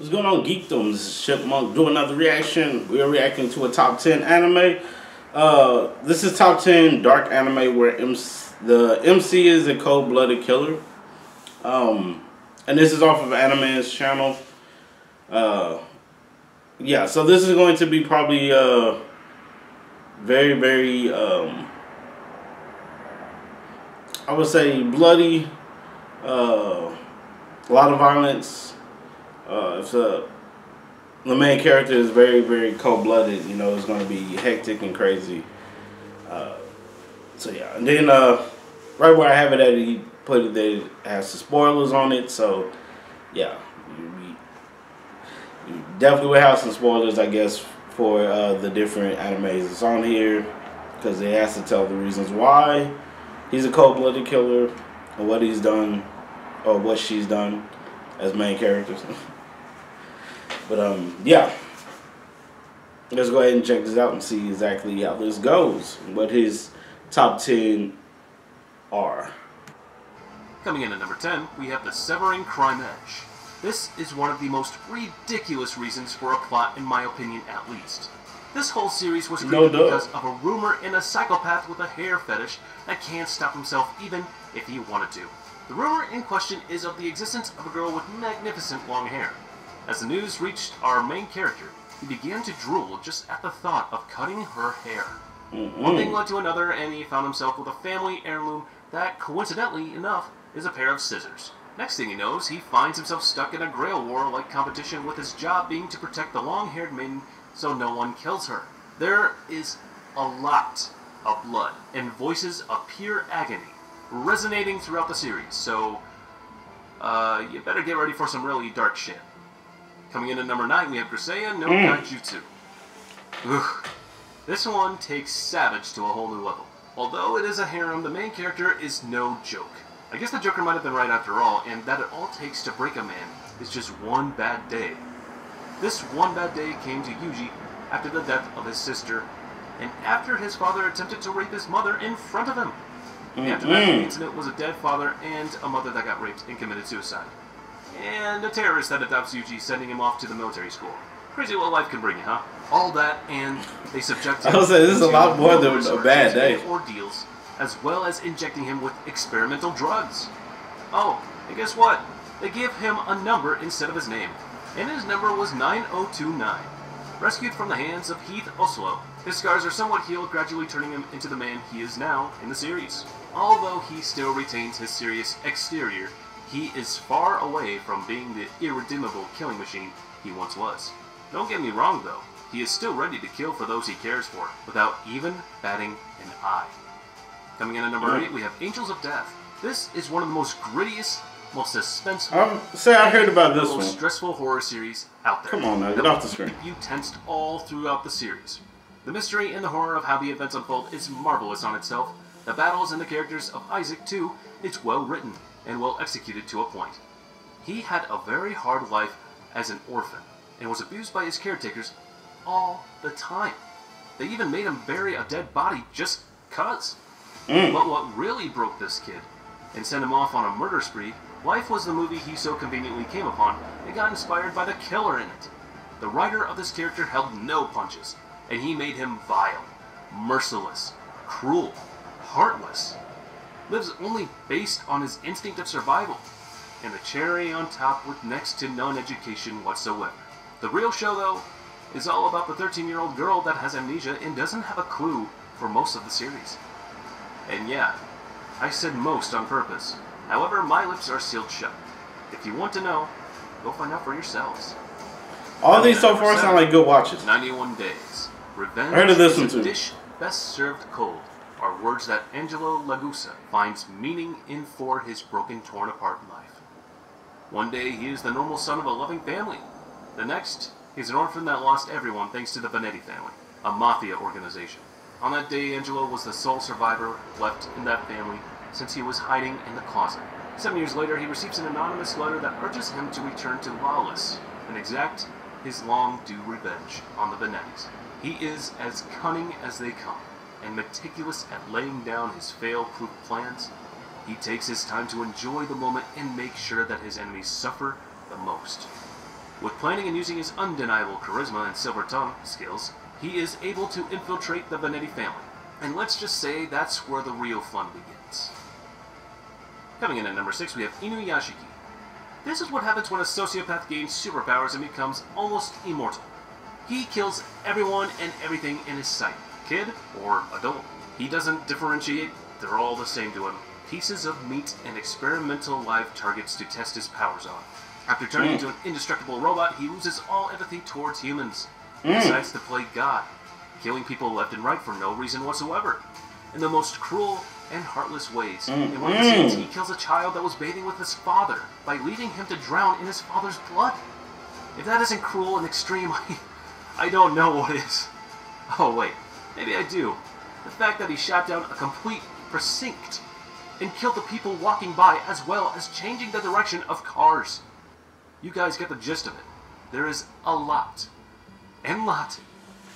What's going on, Geekdom? This is Chipmunk doing another reaction. We are reacting to a top 10 anime. This is top 10 dark anime where the MC is a cold-blooded killer. And this is off of Animan's channel. Yeah, so this is going to be probably very, very, I would say bloody, a lot of violence. If the main character is very, very cold-blooded, you know, it's going to be hectic and crazy. So yeah, and then right where I have it at, he put it there, it has some spoilers on it. So yeah, you definitely will have some spoilers, I guess, for the different animes that's on here, because it has to tell the reasons why he's a cold-blooded killer, or what he's done, or what she's done as main characters. But yeah, let's go ahead and check this out and see exactly how this goes, what his top 10 are. Coming in at number 10, we have the Severing Crime Edge. This is one of the most ridiculous reasons for a plot, in my opinion at least. This whole series was created because of a rumor in a psychopath with a hair fetish that can't stop himself even if he wanted to. The rumor in question is of the existence of a girl with magnificent long hair. As the news reached our main character, he began to drool just at the thought of cutting her hair. One thing led to another, and he found himself with a family heirloom that, coincidentally enough, is a pair of scissors. Next thing he knows, he finds himself stuck in a Grail War-like competition, with his job being to protect the long-haired maiden so no one kills her. There is a lot of blood and voices of pure agony resonating throughout the series, so you better get ready for some really dark shit. Coming in at number 9, we have Grisea no Gaijutsu. Ugh. This one takes Savage to a whole new level. Although it is a harem, the main character is no joke. I guess the Joker might have been right after all, and that it all takes to break a man is just one bad day. This one bad day came to Yuji after the death of his sister, and after his father attempted to rape his mother in front of him. After that, the incident was a dead father and a mother that got raped and committed suicide. And a terrorist that adopts Yuji, sending him off to the military school. Crazy what life can bring you, huh? All that, and they subject him I was saying, this is a lot more than a bad day. Ordeals, as well as injecting him with experimental drugs. Oh, and guess what? They give him a number instead of his name, and his number was 9029. Rescued from the hands of Heath Oslo, his scars are somewhat healed, gradually turning him into the man he is now in the series. Although he still retains his serious exterior, he is far away from being the irredeemable killing machine he once was. Don't get me wrong though, he is still ready to kill for those he cares for, without even batting an eye. Coming in at number 8, we have Angels of Death. This is one of the most grittiest, most suspenseful, I heard about this most stressful horror series out there. Come on now, get off the screen. You tensed all throughout the series. The mystery and the horror of how the events unfold is marvelous on itself. The battles and the characters of Isaac, too, it's well written and well executed to a point. He had a very hard life as an orphan, and was abused by his caretakers all the time. They even made him bury a dead body just cuz. But what really broke this kid and sent him off on a murder spree, Life was the movie he so conveniently came upon, and got inspired by the killer in it. The writer of this character held no punches, and he made him vile, merciless, cruel, heartless. Lives only based on his instinct of survival, and the cherry on top with next to none education whatsoever. The real show, though, is all about the 13-year-old girl that has amnesia and doesn't have a clue for most of the series. And yeah, I said most on purpose. However, my lips are sealed shut. If you want to know, go find out for yourselves. All these so far sound like good watches. 91 Days. Revenge I heard of this one is too. a dish best served cold, are words that Angelo Lagusa finds meaning in for his broken, torn apart life. One day he is the normal son of a loving family. The next, he's an orphan that lost everyone thanks to the Benetti family, a mafia organization. On that day, Angelo was the sole survivor left in that family since he was hiding in the closet. 7 years later, he receives an anonymous letter that urges him to return to Lawless and exact his long-due revenge on the Benettis. He is as cunning as they come, and meticulous at laying down his fail-proof plans. He takes his time to enjoy the moment and make sure that his enemies suffer the most. With planning and using his undeniable charisma and silver tongue skills, he is able to infiltrate the Venetti family. And let's just say that's where the real fun begins. Coming in at number 6, we have Inuyashi. This is what happens when a sociopath gains superpowers and becomes almost immortal. He kills everyone and everything in his sight, kid or adult. He doesn't differentiate, they're all the same to him. Pieces of meat and experimental live targets to test his powers on. After turning into an indestructible robot, he loses all empathy towards humans. He decides to play God, killing people left and right for no reason whatsoever, in the most cruel and heartless ways. In one of the scenes, he kills a child that was bathing with his father by leaving him to drown in his father's blood. If that isn't cruel and extreme, I don't know what is. Oh wait, maybe I do. The fact that he shot down a complete precinct and killed the people walking by, as well as changing the direction of cars. You guys get the gist of it. There is a lot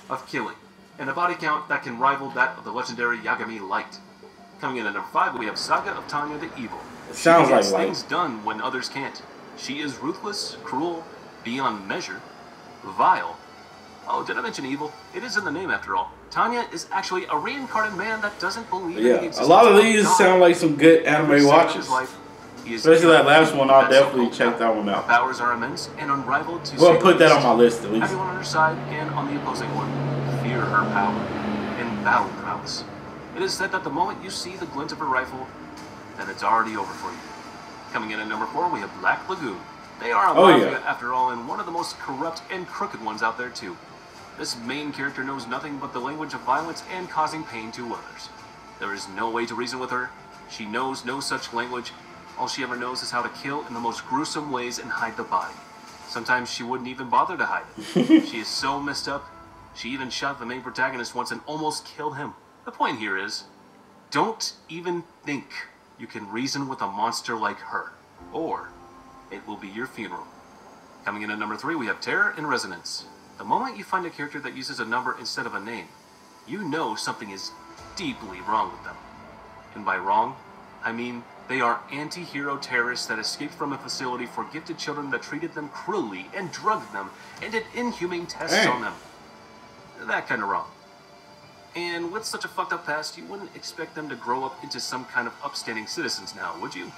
of killing, and a body count that can rival that of the legendary Yagami Light. Coming in at number 5, we have Saga of Tanya the Evil. It sounds like Light. Things done when others can't. She is ruthless, cruel, beyond measure, vile. Oh, did I mention evil? It is in the name after all. Tanya is actually a reincarnated man that doesn't believe in the existence a lot of these God. sound like some good anime watches. Especially that last one, I'll definitely check that one out. Powers are immense and unrivaled to Well, put that on my list at least. Everyone on her side and on the opposing one fear her power and battle prowess. It is said that the moment you see the glint of her rifle, then it's already over for you. Coming in at number 4, we have Black Lagoon. They are a mafia after all, and one of the most corrupt and crooked ones out there too. This main character knows nothing but the language of violence and causing pain to others. There is no way to reason with her. She knows no such language. All she ever knows is how to kill in the most gruesome ways and hide the body. Sometimes she wouldn't even bother to hide it. She is so messed up, she even shot the main protagonist once and almost killed him. The point here is, don't even think you can reason with a monster like her, or it will be your funeral. Coming in at number 3, we have Terror and Resonance. The moment you find a character that uses a number instead of a name, you know something is deeply wrong with them. And by wrong, I mean they are anti-hero terrorists that escaped from a facility for gifted children that treated them cruelly and drugged them and did inhumane tests on them. That kind of wrong. And with such a fucked up past, you wouldn't expect them to grow up into some kind of upstanding citizens now, would you?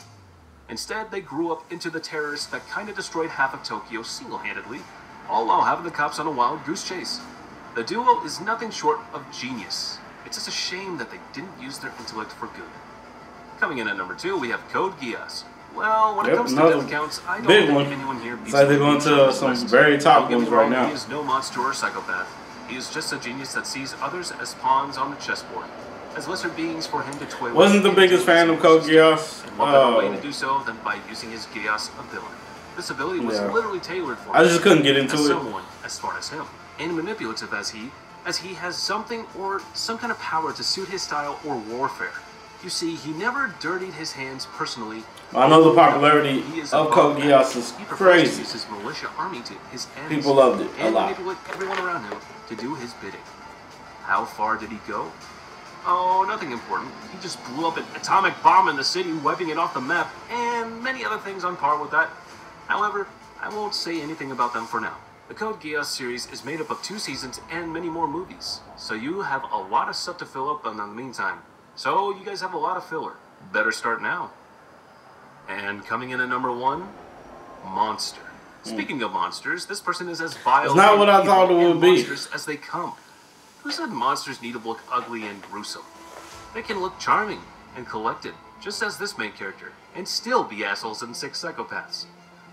Instead, they grew up into the terrorists that kinda destroyed half of Tokyo single-handedly, all while having the cops on a wild goose chase. The duo is nothing short of genius. It's just a shame that they didn't use their intellect for good. Coming in at number 2, we have Code Geass. Well, when it comes to death counts, I don't think anyone here beats they're going to some very top ones right now. He is no monster or psychopath. He is just a genius that sees others as pawns on the chessboard, as lesser beings for him to toy with. Wasn't the biggest fan of Code Geass. And what better way to do so than by using his Geass ability? This ability was literally tailored for him. I just couldn't get into it. Someone as smart as him, and manipulative as he has something or some kind of power to suit his style or warfare. You see, he never dirtied his hands personally. I know the popularity of Code Geass is crazy. He uses militia army to his ends. People loved it a lot. And manipulate everyone around him to do his bidding. How far did he go? Oh, nothing important. He just blew up an atomic bomb in the city, wiping it off the map, and many other things on par with that. However, I won't say anything about them for now. The Code Geass series is made up of 2 seasons and many more movies, so you have a lot of stuff to fill up in the meantime. So you guys have a lot of filler. Better start now. And coming in at number 1, Monster. Speaking of monsters, this person is as vile it's not what I thought it would be as they come. Who said monsters need to look ugly and gruesome? They can look charming and collected, just as this main character, and still be assholes and sick psychopaths.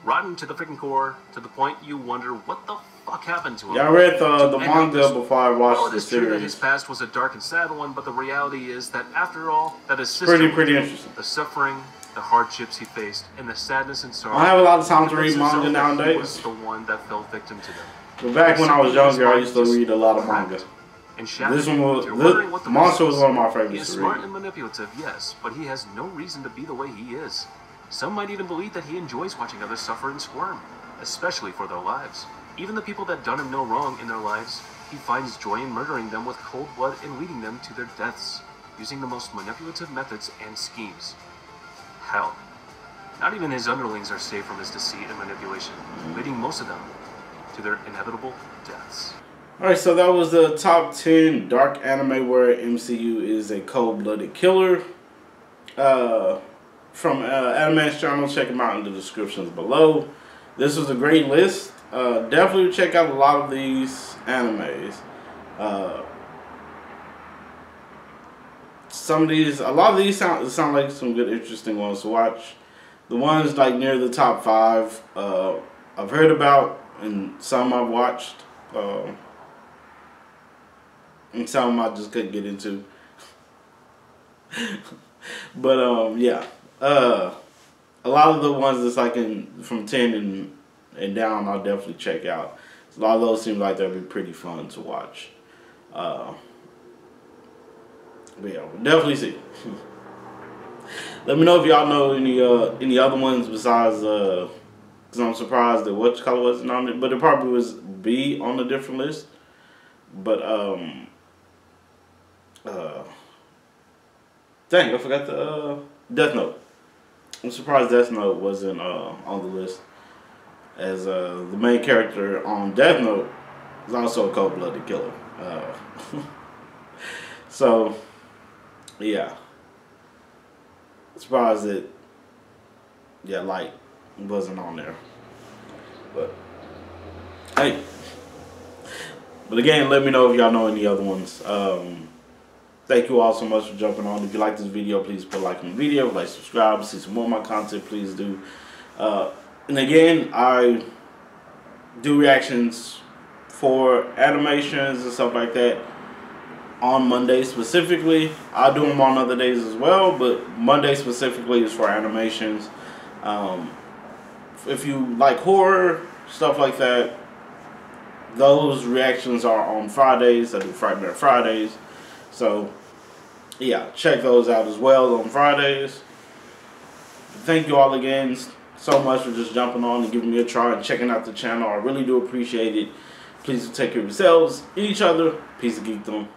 Rotten to the freaking core, to the point you wonder what the fuck happened to him. Yeah, I read the manga before I watched the series. True that his past was a dark and sad one, but the reality is that after all, that his sister, pretty interesting. The suffering, the hardships he faced, and the sadness and sorrow. I have a lot of time to read manga nowadays. He was the one that fell victim to them. But back when I was younger, I used to read a lot of manga. This one was Monster was one of my favorites. He is smart and manipulative, yes, but he has no reason to be the way he is. Some might even believe that he enjoys watching others suffer and squirm, especially for their lives. Even the people that done him no wrong in their lives, he finds joy in murdering them with cold blood and leading them to their deaths, using the most manipulative methods and schemes. Hell, not even his underlings are safe from his deceit and manipulation, leading most of them to their inevitable deaths. Alright, so that was the top 10 dark anime where MCU is a cold-blooded killer. From Animan's channel, check him out in the descriptions below. This was a great list. Definitely check out a lot of these animes. A lot of these sound like some good, interesting ones to watch. The ones like near the top 5, I've heard about, and some I've watched, and some I just couldn't get into. But yeah, a lot of the ones that's like from 10 and down, I'll definitely check out. A lot of those seem like they'll be pretty fun to watch. But yeah, we'll definitely see. Let me know if y'all know any other ones besides, because I'm surprised that what color wasn't on it, but it probably was B on a different list. But dang, I forgot the Death Note. I'm surprised Death Note wasn't on the list, as the main character on Death Note is also a cold-blooded killer. So yeah, surprised that Light wasn't on there. But hey, but again, let me know if y'all know any other ones. Thank you all so much for jumping on. If you like this video, please put a like on the video, like, subscribe, see some more of my content, please do. And again, I do reactions for animations and stuff like that on Monday specifically. I do them on other days as well, but Monday specifically is for animations. If you like horror, stuff like that, those reactions are on Fridays. I do Fridays. So yeah, check those out as well on Fridays. Thank you all again so much for just jumping on and giving me a try and checking out the channel. I really do appreciate it. Please take care of yourselves and each other. Peace and geekdom.